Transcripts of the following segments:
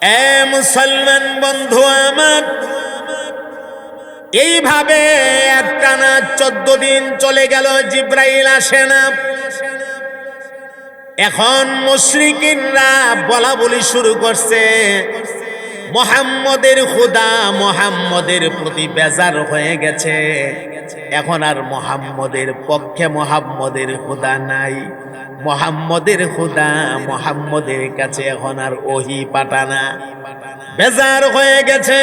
এ মুসলমান বন্ধু আমার, এইভাবে একটানা 14 দিন চলে গেল, জিব্রাইল আসে না। এখন মুশরিকিনরা বলা বলি শুরু করছে, মুহাম্মদের খোদা মুহাম্মদের প্রতি বেজার হয়ে গেছে। এখন আর মুহাম্মদের পক্ষে মুহাম্মদের খোদা নাই। মুহাম্মদের খোদা মুহাম্মদের কাছে এখন আর ওহী পাঠানা, বেজার হয়ে গেছে।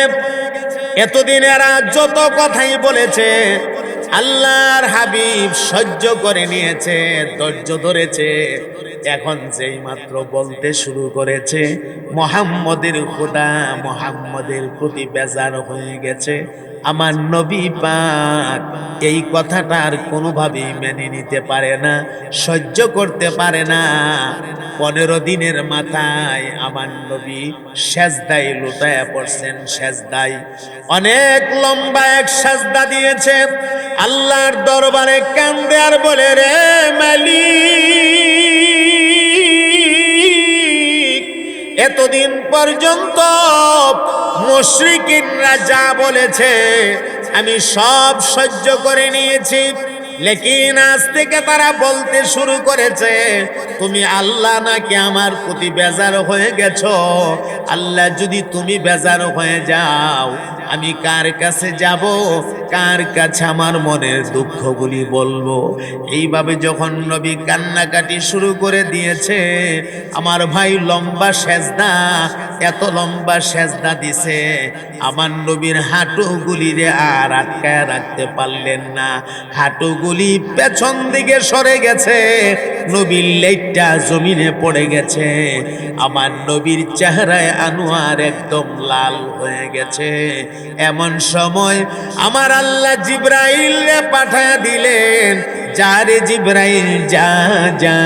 এতদিন এরা যত কথাই বলেছে আল্লাহর হাবিব সহ্য করে নিয়েছে, ধৈর্য ধরেছে। এখন যেই মাত্র বলতে শুরু করেছে মুহাম্মদের খোদা মুহাম্মদের প্রতি বেজার হয়ে গেছে, আমার নবী পাক এই কথাটা আর কোনোভাবেই মেনে নিতে পারে না, সহ্য করতে পারে না। 15 দিনের মাথায় আমার নবী সেজদায় লুটায়া পড়ছেন। সেজদায় অনেক লম্বা এক সেজদা দিয়েছে, আল্লাহর দরবারে কান্দে আর বলে, রে মালিক, এতদিন পর্যন্ত মুশরিকিনরা যা বলেছে আমি সব সহ্য করে নিয়েছি, লেকিন আজ থেকে তারা বলতে শুরু করেছে তুমি আল্লাহ নাকি আমার প্রতি বেজার হয়ে গেছো। আল্লাহ যদি তুমি বেজার হয়ে যাও, আমি কার কাছে যাব, কার কাছে আমার মনের দুঃখগুলি বলবো? এইভাবে যখন নবী কান্নাকাটি শুরু করে দিয়েছে, আমার ভাই লম্বা সেজদা, এত লম্বা সেজদা দিছে, আমার নবীর হাঁটুগুলি রে আর আটকায় রাখতে পারলেন না। হাঁটুগুলি পেছন দিকে সরে গেছে, নবীর লেজটা জমিনে পড়ে গেছে, আমার নবীর চেহারায় আনোয়ার একদম লাল হয়ে গেছে। এমন সময় আমার আল্লাহ জিব্রাইলকে পাঠায়া দিলেন, যা রে জিব্রাইল যা যা,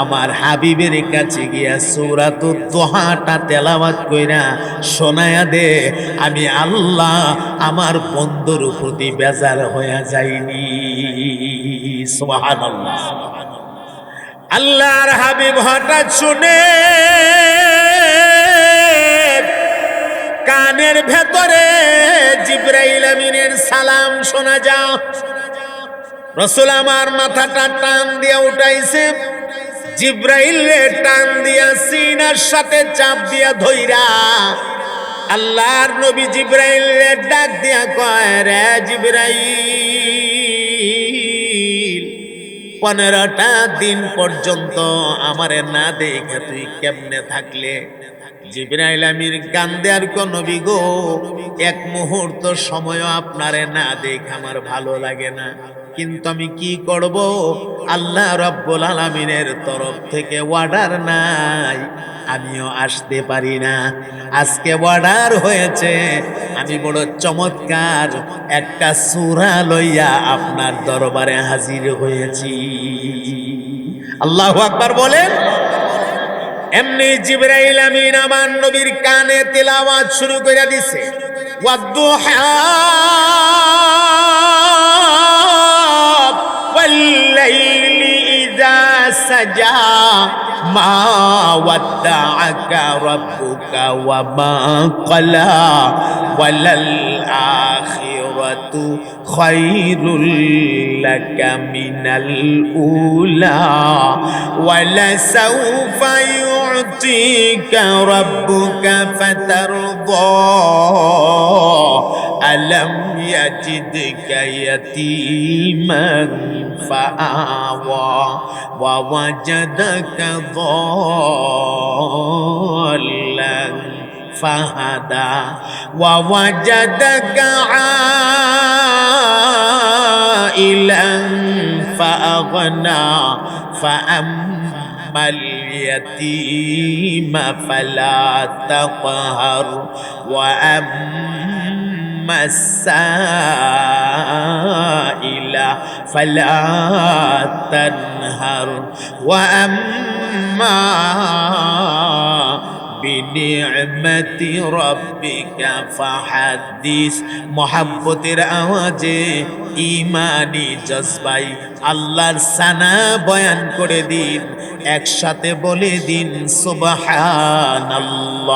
আমার হাবিবের কাছে গিয়া সূরাতুদ দুহাটা তেলাওয়াত কইরা শোনায়া দে, আমি আল্লাহ আমার বন্ধুর প্রতি বেজার হয়ে যাইনি। সুবহানাল্লাহ। আল্লাহর হাবিব হঠাৎ শুনে কানের ভেতরে জিব্রাইল আমিনের সালাম শোনা যায়। রাসূল আমার মাথাটা টান দিয়া উঠাইছে, জিব্রাইল রে টান দিয়া সিনার সাথে চাপ দিয়া ধইরা আল্লাহর নবী জিব্রাইল রে ডাক দিয়া কয়, রে জিব্রাইল, 15টা দিন পর্যন্ত আমারে না দেখে তুই কেমনে থাকলে? জিব্রাইল আমির কান্দে আর কো, নবী গো, এক মুহূর্ত সময় আপনারে না দেখে আমার ভালো লাগে না, কিন্তু আমি কি করব, আল্লাহ রাব্বুল আলামিনের তরফ থেকে অর্ডার নাই, আমিও আসতে পারি না। আজকে অর্ডার হয়েছে, আমি বড় চমৎকার একটা সূরা লইয়া আপনার দরবারে হাজির হয়েছি। আল্লাহু আকবার বলেন। এমনি জিবরাইল আমিন আমার নবীর কানে তেলাওয়াত শুরু করে দিছে, ওয়াদুহা ওয়াল্লাইলি ইযা সাজা মা ওয়াদ্দাআকা রাব্বুকা ওয়া মা ক্বালা ওয়ালাল আখিরাতু খায়রুল লাকা মিনাল উলা ওয়ালাসাউফা ইউতিকা রাব্বুকা ফাতারদা আলাম ইয়াজিদকা ইয়াতীমান ফাআওয়া ওয়া ওয়াজাদাকা দাল্লান ফাহাদা ওয়া ওয়াজাদাকা আইলান ফাআগনা ফাআম্মাল ইয়াতীমা ফালা তাকহার ওয়া আম্মাস সাইলা ফালা তানহার ওয়া আম্মা বিনি'মাতি রাব্বিকা ফাহাদ্দিস। মুহাব্বতের আওয়াজে ঈমানি জজবাই আল্লাহর সানা বয়ান করে দিন, একসাথে বলে দিন সুবহানাল্লাহ।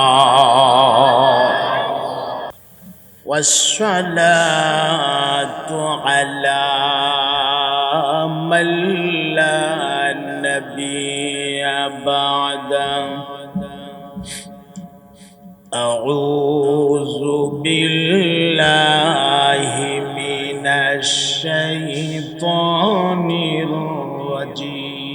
والصلاة على من لا نبي بعده. أعوذ بالله من الشيطان الرجيم.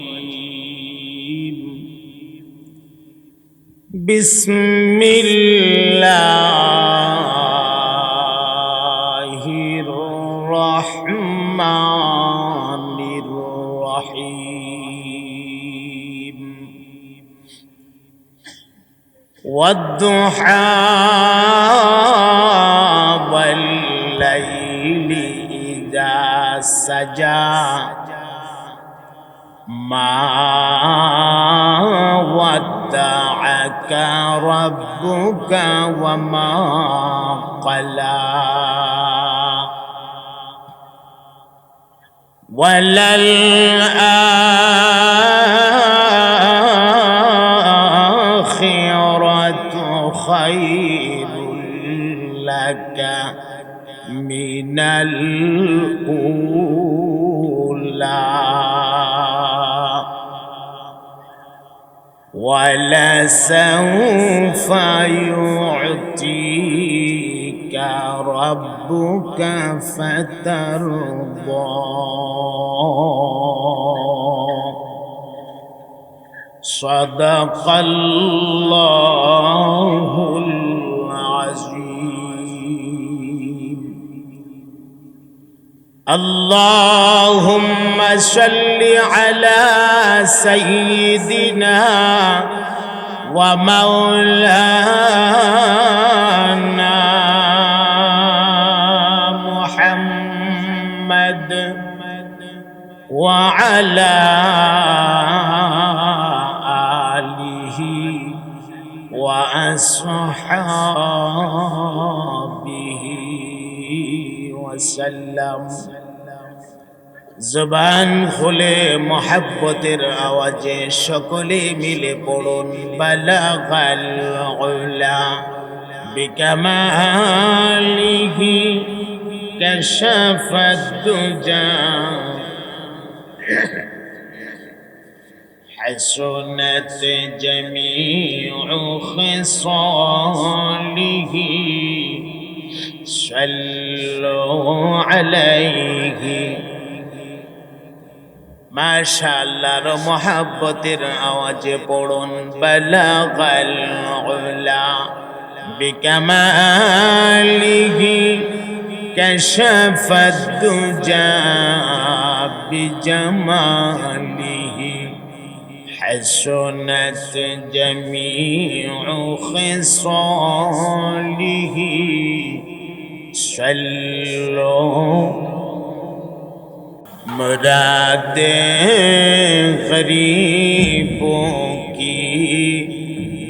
بسم الله الرحمن الرحيم. والضحى والليل إذا سجى ما ودعك ربك وما قلى وللآخرة خير لك من الأولى ولسوف يعطيك ربك فترضى. صدق الله العظيم. اللهم صل على سيدنا ومولانا محمد وعلى آله وأصحابه وسلم. জবান খুলে মোহাব্বতের আওয়াজে সকলে মিলে পড়ুন বালাগাল উলা বিকামালিহি কাশাফাদ দুজা حسنت جميع خصاله صلوا عليه. মাশাআল্লাহর মোহাব্বতের আওয়াজে পড়ুন বালাগাল উলা বিকামালিহি কাশাফাদ দুজা বিজামালিহি حسنت جميع خصاله صلوا. मुराद गरीबों की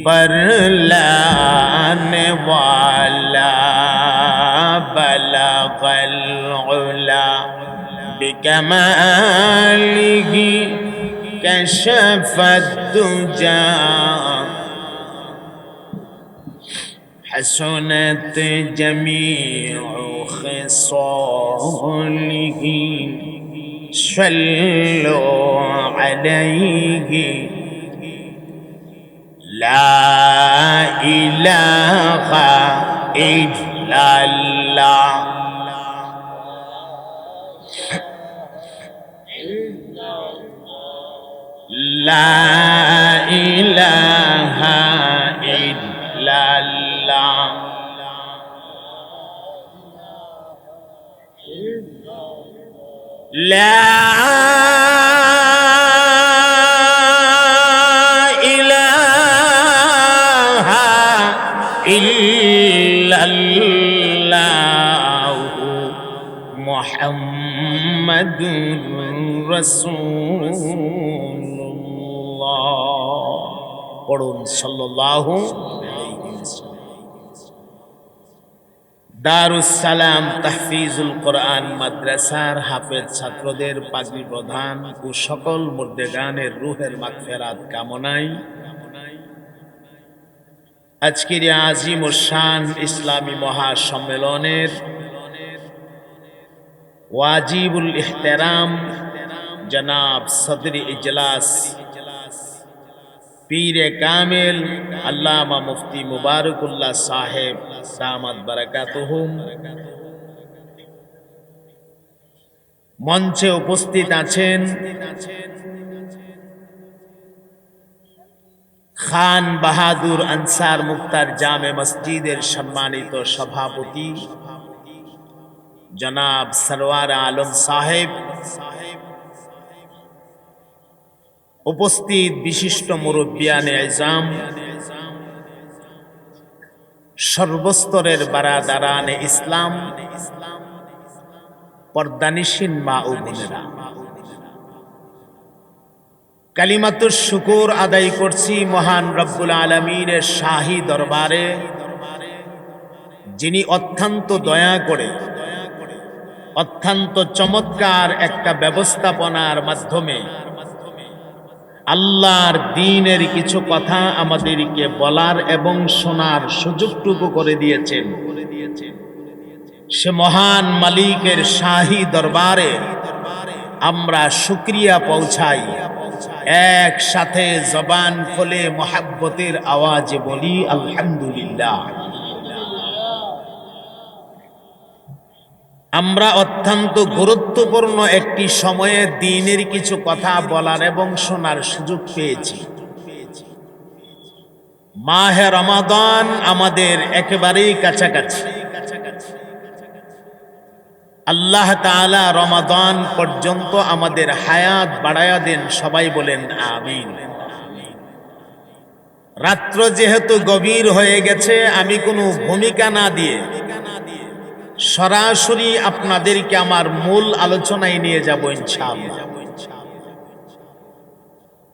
बरलाने वाला बलगल उला बिकमालिही कशफद दुजा हसनत जमीउ खिसालिही صلوا عليه. لا إله إلا الله. لا إله إلا الله. لا إله إلا الله محمد رسول الله. পড়ুন সাল্লাল্লাহু আলাইহি ওয়াসাল্লাম। দারুস সালাম তাহফিজুল কোরআন মাদ্রাসার হাফেজ ছাত্রদের পাগড়ি প্রদান ও সকল মুর্দেগানের রুহের মাগফিরাত কামনায় আজকের আজিম ও শান ইসলামী মহাসম্মেলনের ওয়াজিবুল ইহতেরাম জনাব সদর ইজলাস পীরে কামেল আল্লামা মুফতি মুবারকুল্লাহ সাহেব দামাত বারাকাতুহুম মঞ্চে উপস্থিত আছেন খান বাহাদুর আনসার মুক্তার জামে মসজিদের সম্মানিত সভাপতি জনাব সরওয়ার আলম সাহেব, উপস্থিত বিশিষ্ট মুরব্বিয়ানে ইজাম, সর্বস্তরের বারাদারানে ইসলাম, পর্দানিসীন মা ও বোনেরা, কালিমাতুশ শুকুর আদায় করছি মহান রব্বুল আলামিনের শাহী দরবারে, যিনি অত্যন্ত দয়া করে অত্যন্ত চমৎকার একটা ব্যবস্থাপনার মাধ্যমে আল্লাহর দ্বীনের কিছু কথা আমাদেরকে বলার এবং শোনার সুযোগটুকু করে দিয়েছেন। সে মহান মালিকের শাহী দরবারে আমরা শুকরিয়া পৌঁছাই, একসাথে জবান খুলে মুহাব্বতের আওয়াজে বলি আলহামদুলিল্লাহ। আমরা অত্যন্ত গুরুত্বপূর্ণ একটি সময়ে দ্বীনের কিছু কথা বলার এবং শোনার সুযোগ পেয়েছি। মাহে রমাদান আমাদের একেবারেই কাছাকাছি। আল্লাহ তাআলা রমাদান পর্যন্ত আমাদের হায়াত বাড়ায়া দেন, সবাই বলেন আমিন। রাত্র যেহেতু গভীর হয়ে গেছে, আমি কোনো ভূমিকা না দিয়ে সরাসরি আপনাদেরকে আমার মূল আলোচনায় নিয়ে যাব ইনশাআল্লাহ।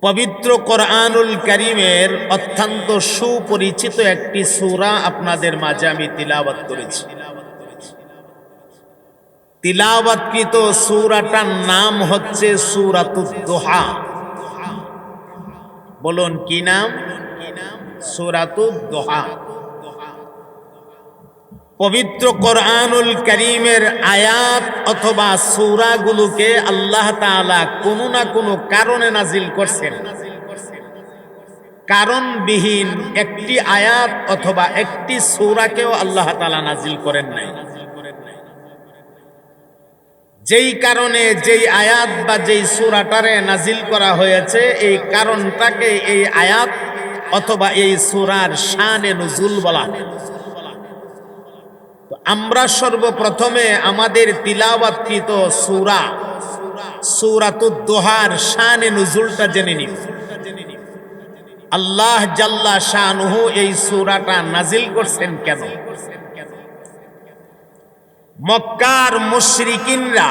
পবিত্র কোরআনুল কারীমের অত্যন্ত সুপরিচিত একটি সূরা আপনাদের মাঝে আমি তিলাওয়াত করেছি। তিলাওয়াতকৃত সূরাটার নাম হচ্ছে সূরাতুদ দুহা। বলুন কি নাম? সূরাতুদ দুহা। পবিত্র কোরআনুল কারীমের আয়াত অথবা সূরাগুলোকে আল্লাহ তাআলা কোনো না কোনো কারণে নাজিল করছেন। কারণবিহীন একটি আয়াত অথবা একটি সূরাকেও আল্লাহ তাআলা নাজিল করেন নাই। যেই কারণে যেই আয়াত বা যেই সূরাটারে নাজিল করা হয়েছে, এই কারণটাকে এই আয়াত অথবা এই সূরার শানে নুজুল বলা হয়। আমরা সর্বপ্রথমে আমাদের তিলাওয়াতকৃত সূরা সূরাতুদ দুহার শানে নুজুলটা জেনে নিব। আল্লাহ জাল্লা শানুহু এই সূরাটা নাজিল করছেন কেন? মক্কার মুশরিকিনরা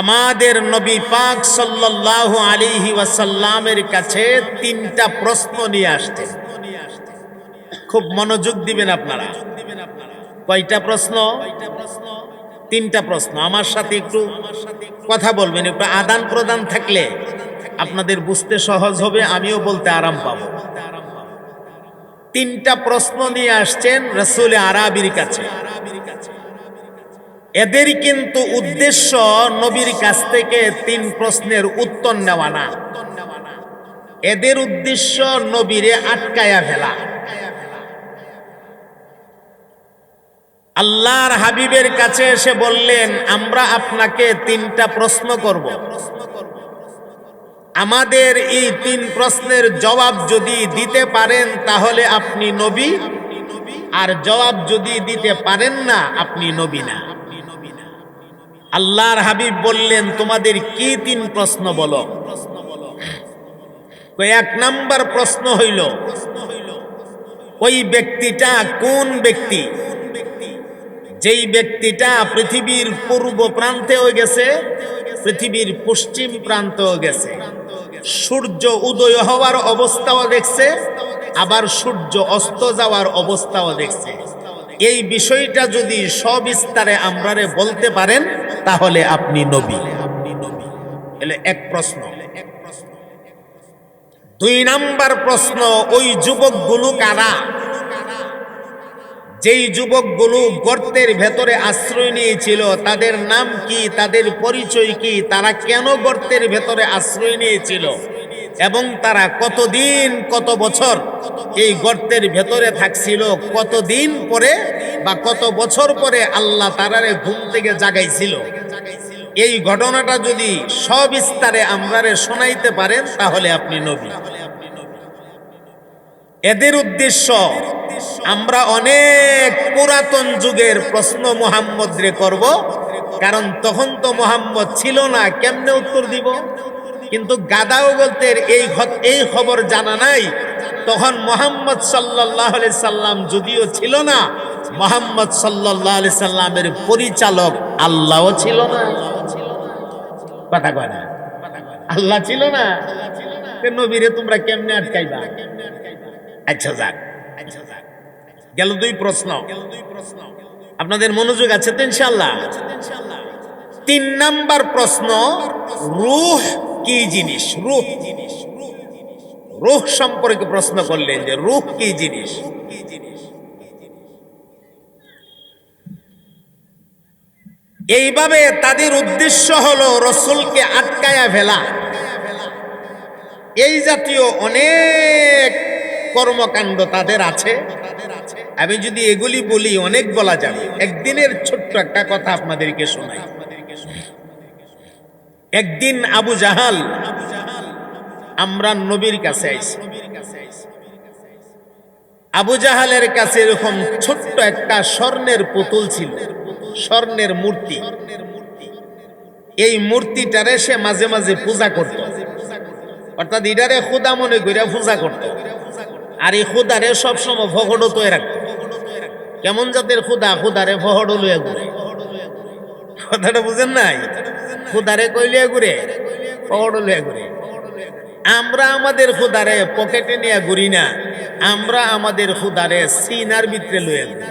আমাদের নবী পাক সাল্লাল্লাহু আলাইহি ওয়াসাল্লামের কাছে তিনটা প্রশ্ন নিয়ে আসতেন। খুব মনোযোগ দিবেন আপনারা। কয়টা প্রশ্ন? তিনটা প্রশ্ন। আমার সাথে একটু কথা বলবেন, একটু আদান প্রদান থাকলে আপনাদের বুঝতে সহজ হবে, আমিও বলতে আরাম পাবো। তিনটা প্রশ্ন নিয়ে আসছেন রাসূল আরবির কাছে। এদের কিন্তু উদ্দেশ্য নবীর কাছ থেকে তিন প্রশ্নের উত্তর নেওয়া না, এদের উদ্দেশ্য নবীরে আটকায়া ফেলা। আল্লাহর হাবিবের কাছে এসে বললেন, আমরা আপনাকে তিনটা প্রশ্ন করব, আমাদের এই তিন প্রশ্নের জবাব যদি দিতে পারেন তাহলে আপনি নবী, আর জবাব যদি দিতে পারেন না আপনি নবী না। আল্লাহর হাবিব বললেন, তোমাদের কি তিন প্রশ্ন বলো। এক নাম্বার প্রশ্ন হইল, ওই ব্যক্তিটা কোন ব্যক্তি যেই ব্যক্তিটা পৃথিবীর পূর্ব প্রান্তেও গেছে, পৃথিবীর পশ্চিম প্রান্তেও গেছে, সূর্য উদয় হওয়ার অবস্থাও দেখছে, আবার সূর্য অস্ত যাওয়ার অবস্থাও দেখছে। এই বিষয়টা যদি সবিস্তারে আমরারে বলতে পারেন তাহলে আপনি নবী। এলে এক প্রশ্ন। 2 নাম্বার প্রশ্ন, ওই যুবকগুলো কারা? যেই যুবকগুলো গর্তের ভেতরে আশ্রয় নিয়েছিল তাদের নাম কি, তাদের পরিচয় কি, তারা কেন গর্তের ভেতরে আশ্রয় নিয়েছিল এবং তারা কতদিন কত বছর এই গর্তের ভেতরে থাকছিল, কতদিন পরে বা কত বছর পরে আল্লাহ তারারে ঘুম থেকে জাগাইছিল, এই ঘটনাটা যদি সবিস্তারে আমরারে শোনাইতে পারেন তাহলে আপনি নবী। এদের উদ্দেশ্য আমরা অনেক পুরাতন যুগের প্রশ্ন মুহাম্মদ রে করব, কারণ তখন তো মুহাম্মদ ছিল না, কেমনে উত্তর দিব? কিন্তু গাদাও বলতে এই খবর জানা নাই তখন মুহাম্মদ সাল্লাল্লাহু আলাইহি সাল্লাম যদিও ছিল না, মুহাম্মদ সাল্লাল্লাহু আলাইহি সাল্লামের পরিচালক আল্লাহও ছিল না। কথা কয় না? আল্লাহ ছিল না, নবীরে তোমরা কেমনে আটকাইবা? আচ্ছা যাক, গেল 2 প্রশ্ন। আপনাদের মনোযোগ আছে তো ইনশাআল্লাহ? 3 নাম্বার প্রশ্ন, রূহ কি জিনিস? রূহ সম্পর্কে প্রশ্ন করলেন যে রূহ কি জিনিস। এইভাবে তাদের উদ্দেশ্য হলো রসুলকে আটকায়া ফেলা। এই জাতীয় অনেক কর্মকাণ্ড তাদের আছে। আমি যদি এগুলি বলি অনেক বলা যাবে। একদিনের ছোট্ট একটা কথা আপনাদেরকে শোনাই। একদিন আবু জাহাল আমরা নবীর কাছে আইছি। আবু জাহালের কাছে এরকম ছোট্ট একটা স্বর্ণের পুতুল ছিল, স্বর্ণের মূর্তি। এই মূর্তিটারে সে মাঝে মাঝে পূজা করত, অর্থাৎ ইডারে খুদা মনে করে পূজা করত। আর এই খুদারে সবসময় ফহড়ো তৈরি রাখত। কেমন জাতের খুদা? খুদারে ফহড়ো লইয়া ঘুরে। কথাটা বুঝেন নাই? খুদারে কইলিয়া ঘুরে, ফহড়ো লইয়া ঘুরে। আমরা আমাদের খুদারে পকেটে নিয়ে ঘুরি না, আমরা আমাদের খুদারে সিনার ভিতরে লইয়া ঘুরি।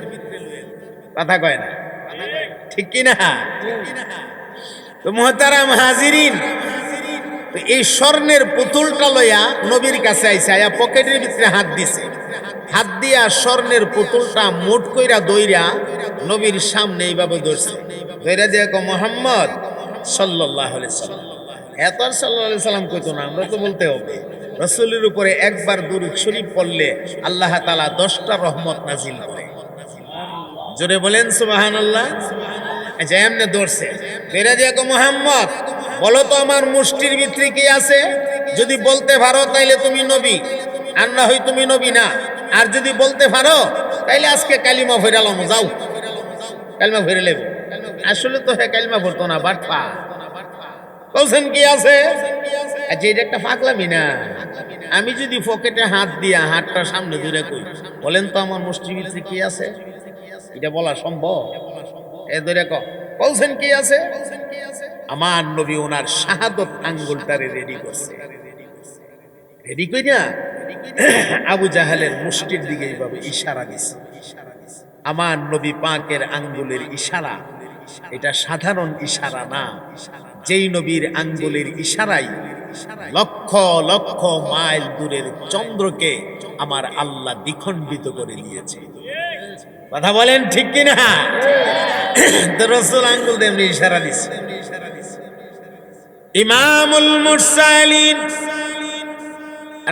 কথা কয় না? ঠিক কিনা? তো মুহতারাম হাজিরিন, এই স্বর্ণের পুতুলটা লইয়া নবীর কাছে আইসা পকেটের ভিতরে হাত দিছে। হাত দিয়া স্বর্ণের পুতুলটা মুঠ কইরা দইরা নবীর সামনে এইভাবে ধরছে। দইরা দিয়ে কো, মুহাম্মদ সাল্লাল্লাহু আলাইহি সাল্লাম। এত আর সাল্লাল্লাহু আলাইহি সাল্লাম কইতো না, আমরা তো বলতে হবে। রাসূলের উপরে একবার দুরূদ শরীফ পড়লে আল্লাহ তাআলা 10টা রহমত নাজিল করে। জোরে বলেন সুবহানাল্লাহ। আচ্ছা, এমনে ধরছে। দইরা দিয়ে কো, মুহাম্মদ বলো তো আমার মুষ্টির ভিতরে কি আছে? যদি বলতে পারো তাইলে তুমি নবী, আর না হয় তুমি নবী না। আর যদি বলতে পারো তাইলে আজকে কালিমা ফেরালাম, যাও কালিমা ফেরে লেব। আসলে তো হ্যাঁ কালিমা পড়তো না, বাটপা। বলছেন কি আছে? আচ্ছা, এটা একটা পাগলামি না? আমি যদি পকেটে হাত দিয়া হাতটা সামনে ধরে কই, বলেন তো আমার মুষ্টির ভিতরে কি আছে? এটা বলা সম্ভব? এ ধরে ক, বলছেন কি আছে? আমার নবী ওনার শাহাদত আঙ্গুলটারে রেডি করছে। রেডি কই না আবু জাহালের মুষ্টির দিকে এইভাবে ইশারা দিছে। আমার নবী পাকের আঙ্গুলের ইশারা এটা সাধারণ ইশারা না। যেই নবীর আঙ্গুলের ইশারাই লক্ষ লক্ষ মাইল দূরের চন্দ্রকে আমার আল্লাহ দ্বিখণ্ডিত করে দিয়েছে। কথা বলেন ঠিক কিনা? তো রাসূল আঙ্গুল দিয়ে এমনি ইশারা দিছে। ইমামুল মুরসালিন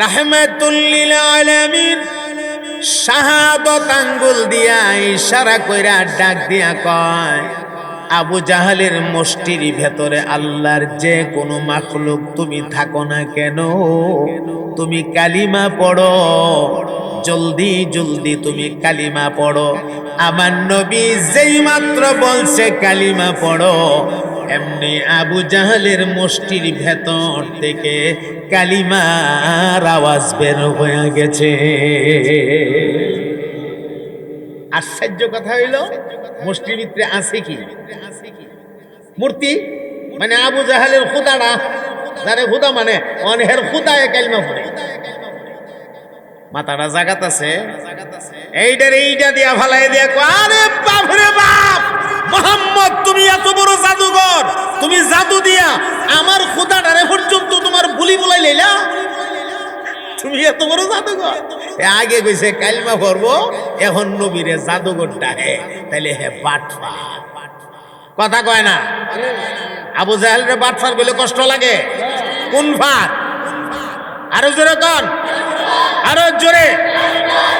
রাহমাতুল লিল আলামিন শাহাদত আঙ্গুল দিয়া ইশারা কইরা ডাক দিয়া কয়, আবু জাহালের মুষ্টির ভেতরে আল্লাহর যে কোনো মাখলুক তুমি থাকো না কেন, তুমি কালিমা পড়ো, জলদি জলদি তুমি কালিমা পড়ো। আমার নবী যেই মাত্র বলছে কালিমা পড়ো, এমনি আবু জাহালের মুষ্টির ভেতর থেকে কালিমার আওয়াজ বের হয়ে গেছে। আশ্চর্য কথা হইল, মুষ্টির ভিতরে আছে কি? মূর্তি, মানে আবু জাহালের খুদাটা যারে খুদা মানে অনেহের খুদায় কালমা পড়ে মাথাটা জাগাত আছে এইটা দিয়া ফালাই দিয়া আরে বাপ রে বাপ মোহাম্মদ তুমি এত বড় জাদুঘর তুমি জাদু দিয়া আমার খুদাটারে পর্যন্ত তোমার বুলি বুলাই লইলা তুমি এত বড় জাদুঘর আগে কইছে কালমা পড়বো এখন নবীরে জাদুঘর ডাকে তাইলে হে বাটফার কথা কয় না আবু জাহেলের বাটফার বলে কষ্ট লাগে কোন ফার আরো জোরে কোন আরো জোরে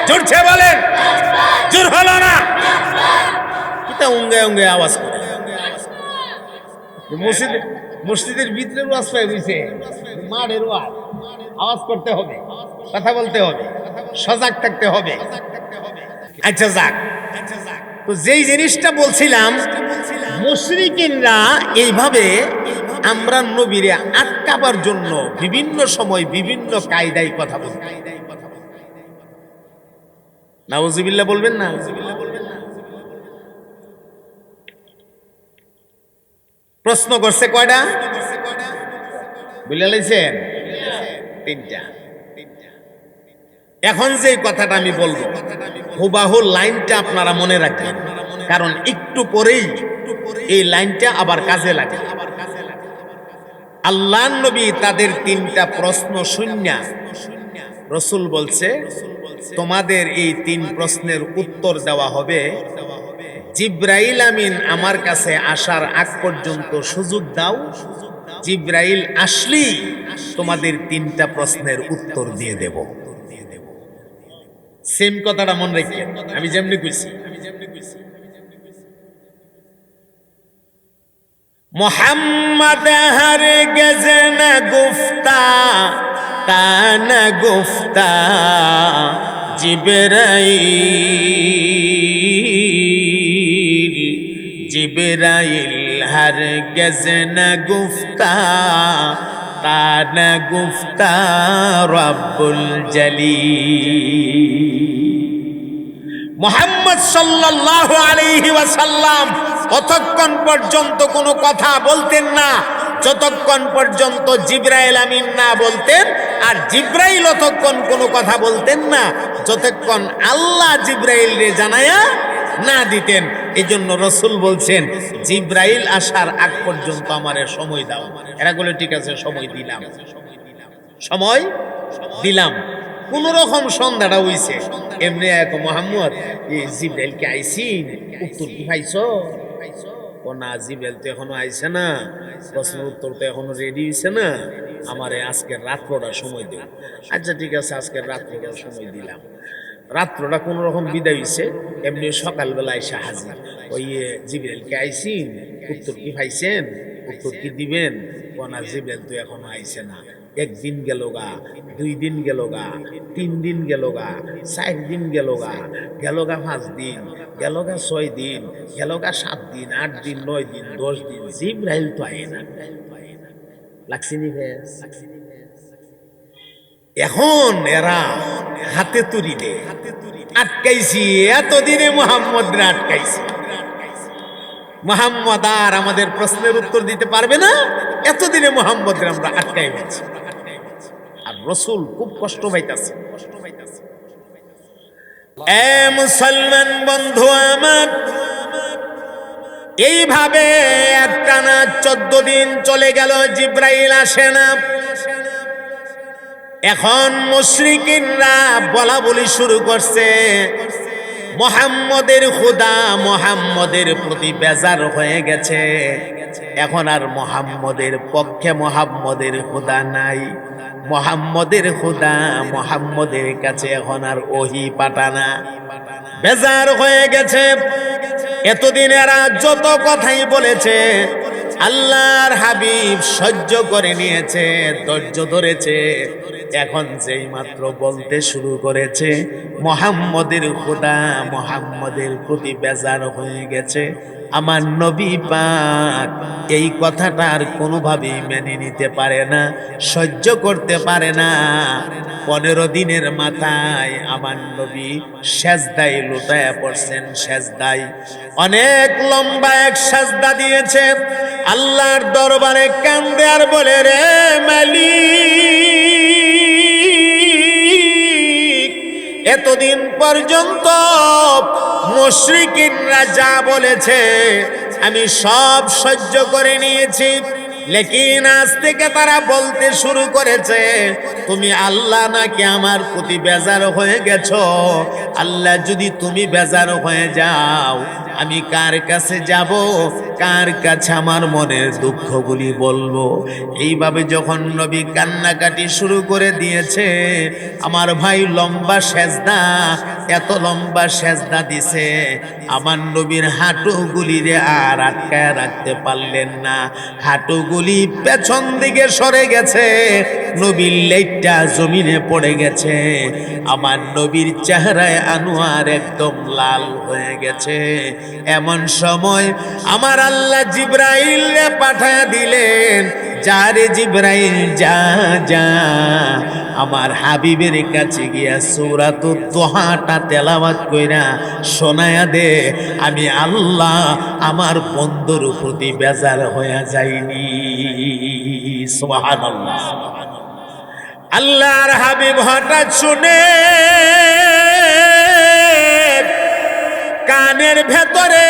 জোরছে বলেন জোর হলো না এটা উঙ্গে উঙ্গে আওয়াজ করে মসজিদের ভিতরে ওয়াজ পাই হইছে মাঠের ওয়াজ আওয়াজ করতে হবে কথা বলতে হবে সজাগ থাকতে হবে আচ্ছা যাক তো যেই জিনিসটা বলছিলাম মুশরিকিনরা এইভাবে আমরা নবীরে আটকাবার জন্য বিভিন্ন সময় বিভিন্ন কায়দায় কথা বলি নাউজুবিল্লাহ বলবেন না প্রশ্ন করছে কয়টা বুঝলে লাইছেন তিনটা এখন যে কথাটা আমি বলবো হুবাহু লাইনটা আপনারা মনে রাখবেন কারণ একটু পরেই এই লাইনটা আবার কাজে লাগে আল্লাহর নবী তাদের তিনটা প্রশ্ন শুনিয়া রাসূল বলছে তোমাদের এই তিন প্রশ্নের উত্তর দেওয়া হবে জিবরাইল আমিন আমার কাছে আসার আগ পর্যন্ত সুযোগ দাও জিবরাইল আসলেই তোমাদের তিনটা প্রশ্নের উত্তর দিয়ে দেব সেম কথাটা মনে রেখে আমি যেমনি কইছি মোহাম্মদ হরগিজ না গুফতা তা না গুফতা জিবরাইল হরগিজ না গুফতা তা না গুফতা রব্বুল জলিল মুহাম্মদ সাল্লাল্লাহু আলাইহি ওয়াসাল্লাম ততক্ষণ পর্যন্ত কোনো কথা বলতেন না যতক্ষণ পর্যন্ত জিবরাইল আমিন না বলতেন আর জিবরাইল ততক্ষণ কোনো কথা বলতেন না যতক্ষণ আল্লাহ জিবরাইলকে জানায়া না দিতেন এজন্য রাসূল বলছেন জিবরাইল আসার আগ পর্যন্ত আমারে সময় দাও এরা বলে ঠিক আছে সময় দিলাম কোন রকম সন্ধ্যাটা হইছে এমনি এক মোহাম্মদ জিবরাইল কে আইছিন উত্তর কি পাইছো ও না জিবরাইল তো এখনো আইছে না প্রশ্নের উত্তর তো এখনো রেডি হইছে না আমারে আজকের রাত্রটা সময় দিও আচ্ছা ঠিক আছে আজকের রাত্রটা সময় দিলাম রাত্রটা কোন রকম বিদায় হইছে এমনি সকালবেলা এসে হাজির ওই জিবরাইল কে আইছিন উত্তর কি পাইছেন উত্তর কি দিবেন ও না জিবরাইল তো এখনো আইছে না একদিন গেল গা 2 দিন গেল গা 3 দিন গেল গা 4 দিন গেল গা 5 দিন গেল গা 6 দিন গেল গা 7 দিন 8 দিন 9 দিন 10 দিন জিবরাইল তো আয় না লাগছিনি ভেস এখন এরা হাতে তুরি দে আটকাইছি এতদিনে মুহাম্মদরে আটকাইছি মুহাম্মদ আর আমাদের প্রশ্নের উত্তর দিতে পারবে না এতদিনে মুহাম্মদরে আমরা আটকাই গেছি আর রাসূল খুব কষ্ট পাইতাছে এ মুসলমান বন্ধু আমার এইভাবে একটানা 14 দিন চলে গেল জিবরাইল আসে না এখন মুশরিকিনরা বলা বলি শুরু করছে মুহাম্মদের খোদা মুহাম্মদের প্রতি বেজার হয়ে গেছে এখন আর মুহাম্মদের পক্ষে মুহাম্মদের খোদা নাই মুহাম্মদের খোদা মুহাম্মদের কাছে এখন আর ওহী পাঠানা বেজার হয়ে গেছে এতদিন এরা যত কথাই বলেছে আল্লাহর হাবিব সহ্য করে নিয়েছে ধৈর্য ধরেছে এখন যেই মাত্র বলতে শুরু করেছে মুহাম্মদের খোদা মুহাম্মদের প্রতি বেজার হয়ে গেছে আমার নবী পাক এই কথাটা আর কোনোভাবেই মেনে নিতে পারে না সহ্য করতে পারে না 15 দিনের মাথায় আমার নবী সেজদায় লুটায়া পড়ছেন সেজদায় অনেক লম্বা এক সেজদা দিয়েছে আল্লাহর দরবারে কান্দে আর বলে, রে মালিক, এতদিন পর্যন্ত মুশরিকিনরা যা বলেছে আমি সব সহ্য করে নিয়েছি, লেকিন আজ থেকে তারা বলতে শুরু করেছে তুমি আল্লাহ নাকি আমার প্রতি বেজার হয়ে গেছো। আল্লাহ যদি তুমি বেজার হয়ে যাও, আমি কার কাছে যাব, কার কাছে আমার মনের দুঃখগুলি বলবো? এইভাবে যখন নবী কান্নাকাটি শুরু করে দিয়েছে, আমার ভাই লম্বা সেজদা, এত লম্বা সেজদা দিছে, আমার নবীর হাঁটুগুলি রে আর আটকায় রাখতে পারলেন না। হাঁটুগুলি পেছন দিকে সরে গেছে, নবীর লেজটা জমিনে পড়ে গেছে, আমার নবীর চেহারায় আনোয়ার একদম লাল হয়ে গেছে। এমন সময় আমার আল্লাহ জিবরাইলকে পাঠায়া দিলেন, যা রে জিবরাইল, যা যা আমার হাবিবের কাছে গিয়া সূরাতুদ দুহাটা তেলাওয়াত কইরা শোনায়া দে, আমি আল্লাহ আমার বন্ধুর প্রতি বেজার হয়ে যাইনি। সুবহানাল্লাহ। আল্লাহর হাবিব হঠাৎ শুনে কানের ভেতরে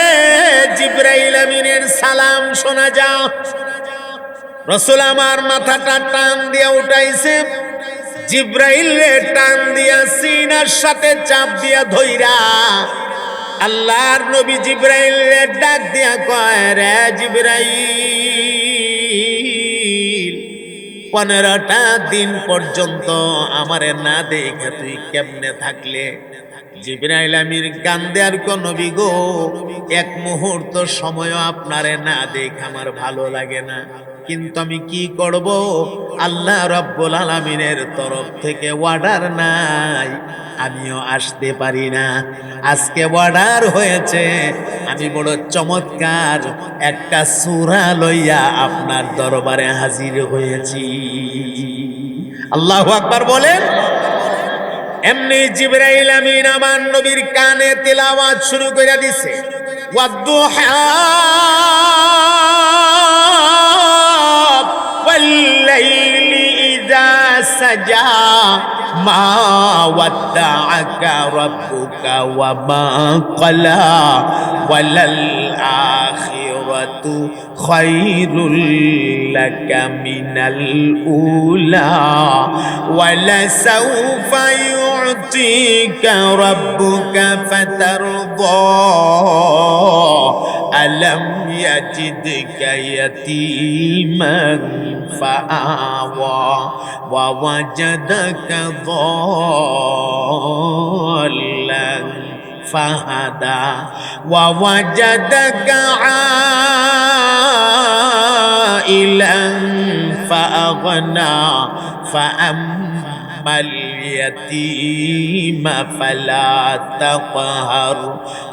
জিবরাইল আমিনের সালাম শোনা যায়। রাসূল আমার মাথাটা টান দিয়া উঠাইছে, জিবরাইল রে টান দিয়া সিনার সাথে চাপ দিয়া ধইরা আল্লাহর নবী জিবরাইল রে ডাক দিয়া কয়, রে জিবরাইল, 15টা দিন পর্যন্ত আমারে না দেখে তুই কেমনে থাকলে? জিবরাইল আমির কান্দে আর কো, নবী গো, এক মুহূর্ত সময় আপনারে না দেখে আমার ভালো লাগে না, কিন্তু আমি কি করব? আল্লাহ রাব্বুল আলামিনের তরফ থেকে অর্ডার নাই, আমিও আসতে পারি না। আজকে অর্ডার হয়েছে, আমি বড় চমৎকার একটা সূরা লইয়া আপনার দরবারে হাজির হয়েছি। আল্লাহু আকবার বলেন। এমনি জিবরাইল আমিন আমার নবীর কানে তেলাওয়াত শুরু করে দিছে, ওয়াদ্দুহা والليل إذا سجى ما ودعك ربك وما قلى وللآخرة خير لك من الأولى ولسوف يعطيك ربك فترضى ألم يجدك يتيما فآوى ووجدك ضالا فهدى ووجدك عائلا فأغنى فأما اليتيم فلا تقهر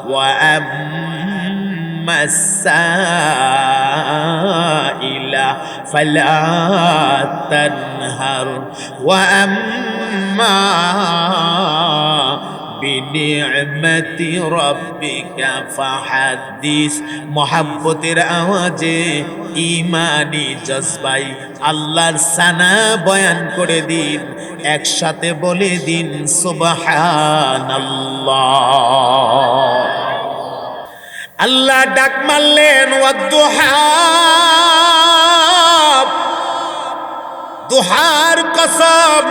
وأما السائل فلا تنهر وأما بنعمة ربك فحدث। محبতের আওয়াজে ঈমানি জজবাই আল্লাহর সানা বয়ান করে দিন, একসাথে বলে দিন সুবহানাল্লাহ। আল্লাহ ডাক মারলেন, ওয়াদ্দুহা, দুহার কসম।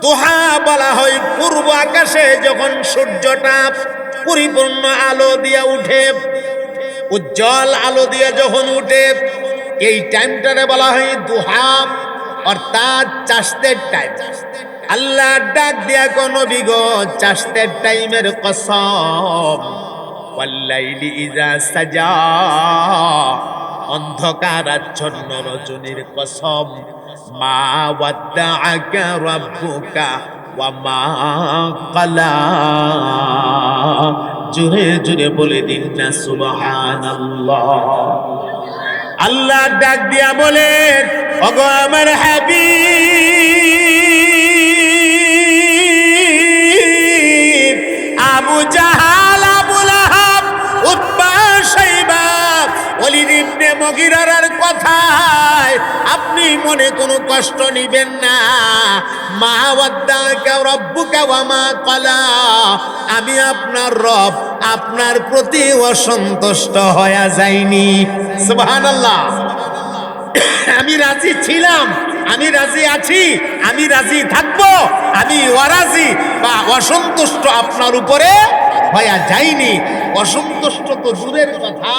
দুহা বলা হয় পূর্ব আকাশে যখন সূর্যটা পরিপূর্ণ আলো দিয়ে উঠে, উজ্জ্বল আলো দিয়ে যখন উঠে, এই টাইমটারে বলা হয় দুহা, অর্থাৎ চাষতের টাইম। আল্লাহ ডাক দিয়া কোন নবী গো, চাষতের টাইমের কসম, ওয়াল্লাইলি ইযা সাজা, অন্ধকারাচ্ছন্ন রজনীর কসম, মা ওয়াদ্দাআকা রাব্বুকা ওয়া মা ক্বালা। জোরে জোরে বলে দিন না সুবহানাল্লাহ। আল্লাহ ডাক দিয়া বলেন, ওগো আমার হাবিব, আবু জাহাল, আবু লাহাব, উতবা, শাইবা, ওয়ালিদ ইবনে মুগিরার কথায় আপনি মনে কোনো কষ্ট নিবেন না। মা ওয়াদ্দাকা রাব্বুকা ওয়া মা ক্বালা, আমি আপনার রব আপনার প্রতি অসন্তুষ্ট হয়ে যাইনি। সুবহানাল্লাহ। আমি রাজি ছিলাম, আমি রাজি আছি, আমি রাজি থাকবো, আমি অরাজি বা অসন্তুষ্ট আপনার উপরে হয়ে যাইনি। অসন্তুষ্ট তো দূরের কথা,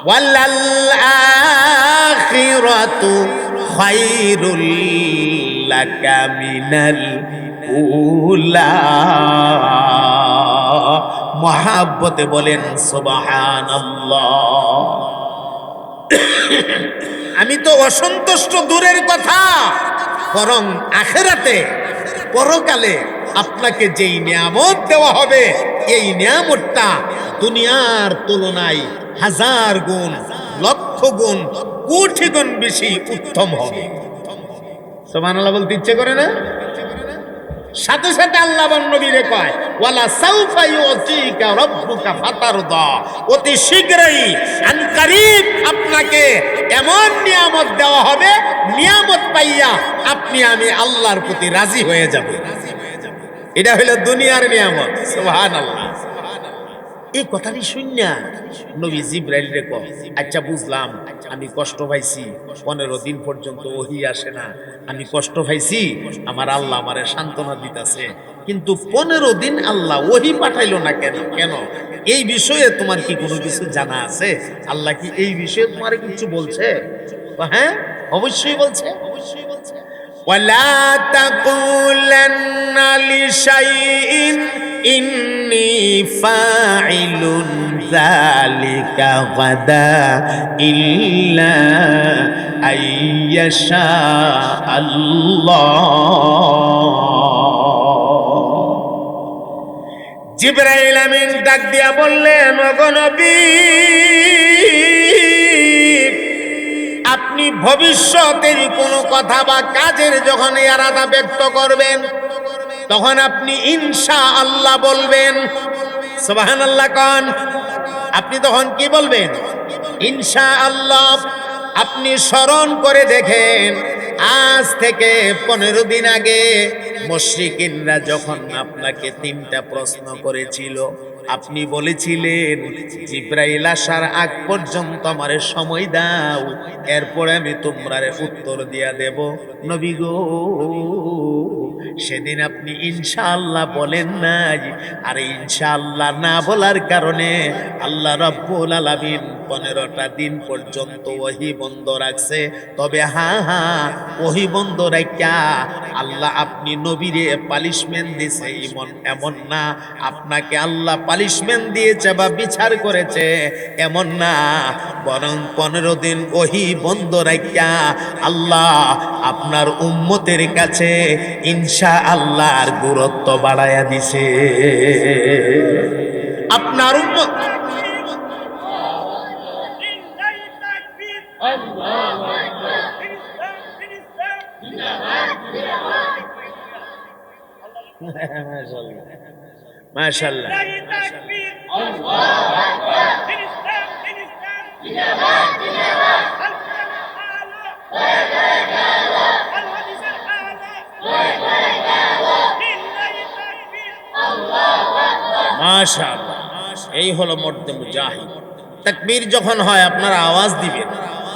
ওয়ালাল আখিরাতু খায়রুল লাকা মিনাল উলা। মহাব্বতে বলেন সুবহানাল্লাহ। আমি তো অসন্তুষ্ট দূরের কথা, বরং আখিরাতে পরকালে আপনাকে যেই নিয়ামত দেওয়া হবে এই নিয়ামতটা দুনিয়ার তুলনায় হাজার গুণ, লক্ষ গুণ, কোটি গুণ বেশি উত্তম হবে। সুবহানাল্লাহ বলতে ইচ্ছে করে না? সাথে সাথে আল্লাহ নবীরে কয় ওয়ালা সাউফা ইউতিকা রাব্বুকা ফাতারদা, অতি শীঘ্রই আন করিব আপনাকে এমন নিয়ামত দেওয়া হবে, নিয়ামত পাইয়া আপনি আমি আল্লাহর প্রতি রাজি হয়ে যাবেন। এটা হলো দুনিয়ার নিয়ামত। সুবহানাল্লাহ। এই কথাটি শুনিয়া নবী জিবরাইল কয়, আচ্ছা বুঝলাম, আমি কষ্ট পাইছি, 15 দিন পর্যন্ত ওহী আসে না, আমি কষ্ট পাইছি, আমার আল্লাহ আমারে সান্ত্বনা দিতেছে, কিন্তু 15 দিন আল্লাহ ওহী পাঠাইলো না কেন? কেন এই বিষয়ে তোমার কি কোনো কিছু জানা আছে? আল্লাহ কি এই বিষয়ে তোমার কিছু বলছে? হ্যাঁ, অবশ্যই বলছে। ওয়ালা তাকুলান্না লিশাইইন ইন্নী ফাইলুন যালিকা গাদা ইল্লা আইয়াশা আল্লাহ। জিবরাইল আমিন ডাক দিয়া বললেন, ওগো নবী, আপনি ভবিষ্যতের কোনো কথা বা কাজের যখন ইরাদা ব্যক্ত করবেন তখন আপনি ইনশাআল্লাহ বলবেন। সুবহানাল্লাহ কোন? আপনি তখন কি বলবেন? ইনশাআল্লাহ। আপনি স্মরণ করে দেখেন, আজ থেকে 15 দিন আগে মুশরিকিনরা যখন আপনাকে 3টা প্রশ্ন করেছিল, আপনি বলেছিলেন জিবরাইল আসার আগ পর্যন্ত আমারে সময় দাও, এরপরে আমি তোমারে উত্তর দিয়া দেব। নবী গো, সেদিন আপনি ইনশাআল্লাহ বলেন নাই, আর ইনশাআল্লাহ না বলার কারণে আল্লাহ রাব্বুল আলামিন 15টা দিন পর্যন্ত ওহী বন্ধ রাখছে। তবে হ্যাঁ, ওহী বন্ধ রাখা আল্লাহ আপনি নবীরে পানিশমেন্ট দিয়েছে এমন না, আপনাকে আল্লাহ পানিশমেন্ট দিয়েছে বা বিচার করেছে এমন না, বরং 15 দিন ওহী বন্ধ রাখা আল্লাহ আপনার উম্মতের কাছে ইনশাআল্লাহর গুরুত্ব বাড়ায়া দিছে। আপনার উম্মত মাশাআল্লাহ, মাশাআল্লাহ। এই হলো মর্দে মুজাহিদ। তাকবীর যখন হয় আপনারা আওয়াজ দিবেন,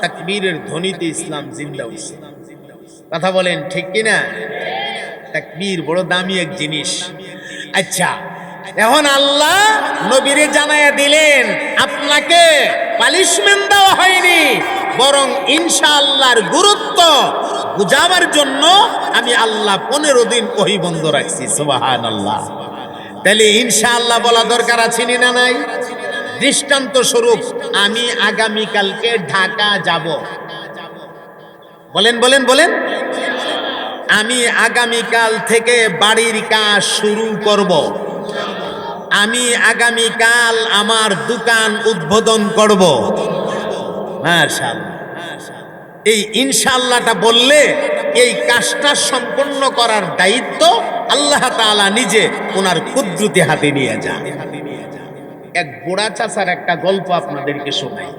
তাকবীরের ধ্বনিতে ইসলাম জিন্দা হইছে। কথা বলেন ঠিক কিনা? তাকবীর বড় দামি এক জিনিস। আচ্ছা, এখন আল্লাহ নবীরে জানায়া দিলেন আপনাকে পানিশমেন্ট দেওয়া হয়নি, বরং ইনশাআল্লাহর গুরুত্ব বুঝাবার জন্য আমি আল্লাহ 15 দিন ওহী বন্ধ রাখছি। সুবহানাল্লাহ। তাহলে ইনশাআল্লাহ বলা দরকার আছে না নাই? দৃষ্টান্ত স্বরূপ আমি আগামীকালকে ঢাকা যাব। বলেন বলেন বলেন। আমি আগামীকাল থেকে বাড়ির কাজ শুরু করব। আমি আগামীকাল আমার দোকান উদ্বোধন করব। মাশাআল্লাহ। এই ইনশাআল্লাহটা বললে এই কাজটা সম্পন্ন করার দায়িত্ব আল্লাহ তাআলা নিজে ওনার কুদরতি হাতে নিয়ে যান। এক বুড়া চাচার একটা গল্প আপনাদেরকে শোনাই।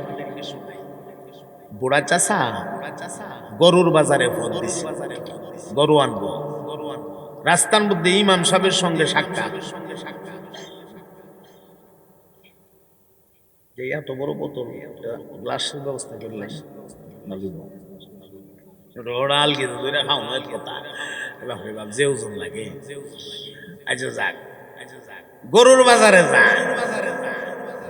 বুড়া চাষা গরুর বাজারে ফোন দিছে, গরু আনবো। রাস্তার মধ্যে ইমাম সাহেবের সঙ্গে সাক্ষাৎ। এত বড় বোতল, গ্লাসের ব্যবস্থা করলেন রোড়াল কিন্তু দুইটা খাও না কথা যে ওজন লাগে। আচ্ছা যাক, গরুর বাজারে যান।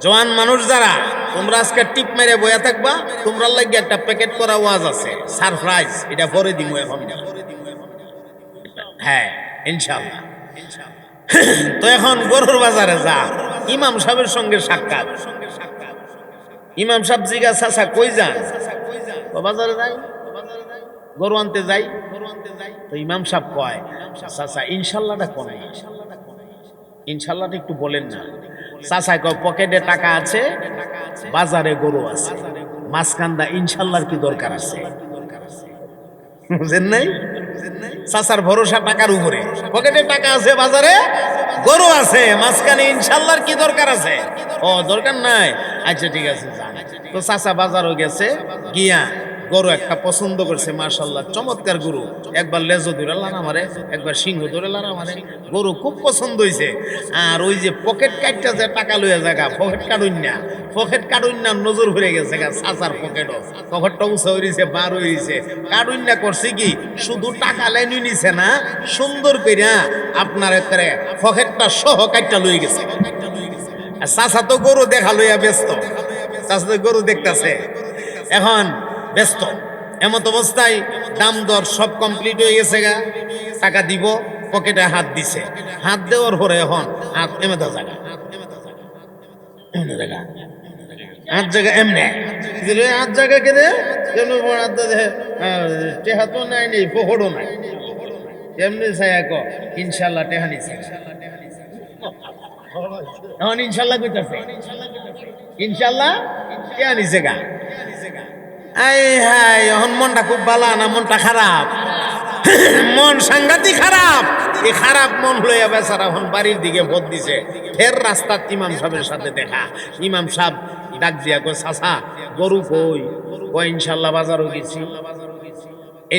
জওয়ান মানুষ যারা, তোমরা আজকে টিপ মেরে বয়া থাকবা, তোমরা লাগে একটা প্যাকেট করা ওয়াজ আছে, সারপ্রাইজ। এটা পরে দিব এখন, হ্যাঁ ইনশাআল্লাহ। তো এখন গরুর বাজারে যা, ইমাম সাহেবের সঙ্গে সাক্ষাৎ। ইমাম সাহেব জিজ্ঞাসা, চাচা কই যান? বাজারে যাই, গরু আনতে যাই। তো ইমাম সাহেব কয়, চাচা ইনশাল্লাহটা কোন? ইনশাল্লাহটা একটু বলেন না। চাচা কয়, পকেটে টাকা আছে, বাজারে গরু আছে, মাঝখানটা ইনশাল্লাহর কি দরকার আছে? বুঝেন নাই? চাচার ভরসা টাকার উপরে, পকেটে টাকা আছে, বাজারে গরু আছে, মাঝখানে ইনশাল্লাহর কি দরকার আছে? ও দরকার নাই, আচ্ছা ঠিক আছে যান। তো চাচা বাজারও গেছে, গিয়া গরু একটা পছন্দ করছে, মাশাআল্লাহ চমৎকার গরু। একবার লেজও ধরে লারা মারে, একবার সিংহ ধরে লারা মারে, গরু খুব পছন্দ হয়েছে। আর ওই যে পকেট কাটটা যে টাকা লইয়া জায়গা, পকেট কাটুন্যা নজর ঘুরে গেছে গা চাচার পকেটও, পকেটটা উঁচা হয়েছে, বার হয়েছে। কাটুন্যা করছে কি, শুধু টাকা লাইন নিছে না, সুন্দর কইরা আপনার একেবারে পকেটটা সহ কাটটা লই গেছে। আর চাচা তো গরু দেখা লইয়া ব্যস্ত, চাচা তো গরু দেখতেছে, এখন ব্যস্ত। এমত অবস্থায় দাম দর সব কমপ্লিট হয়ে গেছে গা, টাকা দিব, পকেটে হাত দিছে। হাত দেওয়ার পরে এখন হাত এমদা জায়গা, হাত জায়গা এমনে হাত জায়গা কেটে টেহা তো নাই, নেই পকড়ও নাই, এমনি চাই ইনশাল্লাহ টেহা নিছে। এখন ইনশাল্লাহ কইতাছে, ইনশাল্লাহ টেহা নিছে গা। এখন মনটা খুব ভালো না, মনটা খারাপ, মন সাংঘাতিক খারাপ। এই খারাপ মন লইয়া বেচারা এখন বাড়ির দিকে ভোট দিছে। ফের রাস্তার ইমাম সাহেবের সাথে দেখা। ইমাম সাহেব ডাক দিয়া কয়, চাচা গরু কই? কয় ইনশাল্লাহ বাজারও গেছি,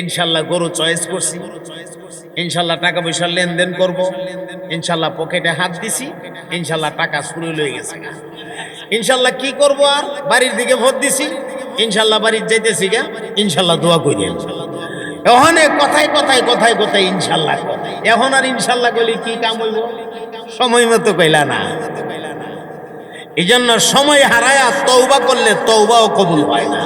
ইনশাল্লাহ গরু চয়েস করছি, ইনশাল্লাহ টাকা পয়সা লেনদেন করব, ইনশাল্লাহ পকেটে হাত দিছি, ইনশাল্লাহ টাকা চুরি লয়ে গেছে। ইনশাল্লাহ কি করব? আর বাড়ির দিকে ভোট দিছি, ইনশাল্লাহ বাড়ির যাইতেছি গা, ইনশাল্লাহ দোয়া করি। এখন কথায় কথায় কথায় কথায় ইনশাল্লাহ। এখন আর ইনশাল্লাহ কইলে কি কাম হইব? সময় মতো কইলা না। এই জন্য সময় হারায়া তওবা করলে তওবাও কবুল হয় না।